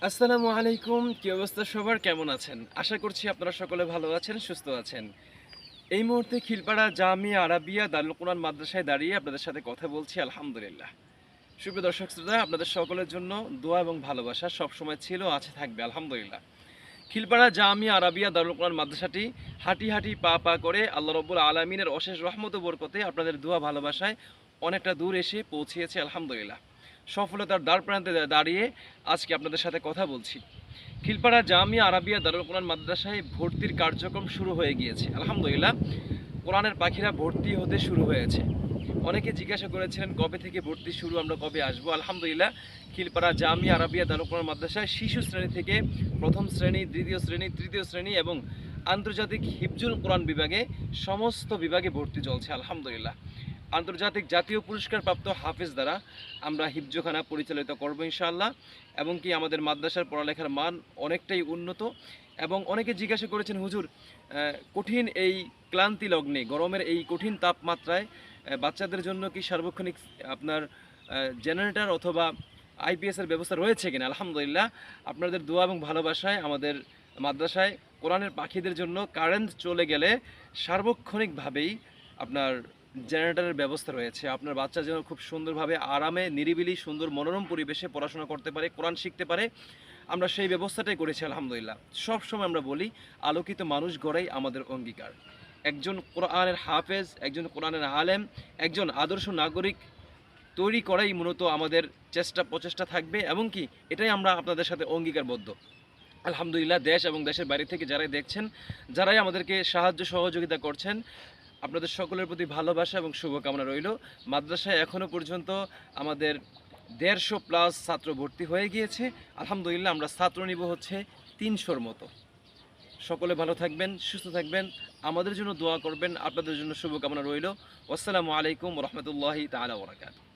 আসসালামু আলাইকুম। কি অবস্থা সবার, কেমন আছেন? আশা করছি আপনারা সকলে ভালো আছেন, সুস্থ আছেন। এই মুহূর্তে খিলপাড়া জামিয়া আরাবিয়া দারুল কুরআন মাদ্রাসায় দাঁড়িয়ে আপনাদের সাথে কথা বলছি আলহামদুলিল্লাহ। সুপ্রিয় দর্শক শ্রোতা, আপনাদের সকলের জন্য দোয়া এবং ভালোবাসা সবসময় ছিল, আছে, থাকবে আলহামদুলিল্লাহ। খিলপাড়া জামিয়া আরাবিয়া দারুল কুরআন মাদ্রাসাটি হাঁটি হাঁটি পা পা করে আল্লাহ রাব্বুল আলামিনের অশেষ রহমত ও বরকতে আপনাদের দোয়া ভালোবাসায় অনেকটা দূর এসে পৌঁছিয়েছে আলহামদুলিল্লাহ। সফলতার দ্বার প্রান্তে দাঁড়িয়ে আজকে আপনাদের সাথে কথা বলছি। খিলপাড়া জামিয়া আরাবিয়া দারুল কুরআন মাদ্রাসায় ভর্তির কার্যক্রম শুরু হয়ে গিয়েছে আলহামদুলিল্লাহ। কোরআনের পাখিরা ভর্তি হতে শুরু হয়েছে। অনেকে জিজ্ঞাসা করেছিলেন কবে থেকে ভর্তি শুরু, আমরা কবে আসবো। আলহামদুলিল্লাহ, খিলপাড়া জামিয়া আরাবিয়া দারুল কুরআন মাদ্রাসায় শিশু শ্রেণী থেকে প্রথম শ্রেণী, দ্বিতীয় শ্রেণী, তৃতীয় শ্রেণী এবং আন্তর্জাতিক হিফজুল কোরআন বিভাগে সমস্ত বিভাগে ভর্তি চলছে আলহামদুলিল্লাহ। আন্তর্জাতিক জাতীয় পুরস্কারপ্রাপ্ত হাফেজ দ্বারা আমরা হিফজখানা পরিচালিত করব ইনশাআল্লাহ। এবং কি আমাদের মাদ্রাসার পড়ালেখার মান অনেকটাই উন্নত। এবং অনেকে জিজ্ঞাসা করেছেন, হুজুর কঠিন এই ক্লান্তি লগ্নে, গরমের এই কঠিন তাপমাত্রায় বাচ্চাদের জন্য কি সার্বক্ষণিক আপনার জেনারেটর অথবা আইপিএসের ব্যবস্থা রয়েছে কিনা? আলহামদুলিল্লাহ, আপনাদের দোয়া এবং ভালোবাসায় আমাদের মাদ্রাসায় কোরআনের পাখিদের জন্য কারেন্ট চলে গেলে সার্বক্ষণিকভাবেই আপনার জেনারেটরের ব্যবস্থা রয়েছে। আপনার বাচ্চা যেন খুব সুন্দরভাবে আরামে, নিরিবিলি, সুন্দর মনোরম পরিবেশে পড়াশোনা করতে পারে, কোরআন শিখতে পারে, আমরা সেই ব্যবস্থাটাই করেছি আলহামদুলিল্লাহ। সবসময় আমরা বলি, আলোকিত মানুষ গড়াই আমাদের অঙ্গীকার। একজন কোরআনের হাফেজ, একজন কোরআনের আলেম, একজন আদর্শ নাগরিক তৈরি করাই মূলত আমাদের চেষ্টা প্রচেষ্টা থাকবে। এবং কি এটাই আমরা আপনাদের সাথে অঙ্গীকারবদ্ধ। আলহামদুলিল্লাহ, দেশ এবং দেশের বাইরে থেকে যারাই দেখছেন, যারাই আমাদেরকে সাহায্য সহযোগিতা করছেন, আপনাদের সকলের প্রতি ভালোবাসা এবং শুভকামনা রইল। মাদ্রাসায় এখনও পর্যন্ত আমাদের 150+ ছাত্র ভর্তি হয়ে গিয়েছে আলহামদুলিল্লাহ। আমরা ছাত্র নিব হচ্ছে 300-র মতো। সকলে ভালো থাকবেন, সুস্থ থাকবেন, আমাদের জন্য দোয়া করবেন, আপনাদের জন্য শুভকামনা রইল। আসসালামু আলাইকুম রহমতুল্লাহি তাআলা ওয়া বারাকাতুহু।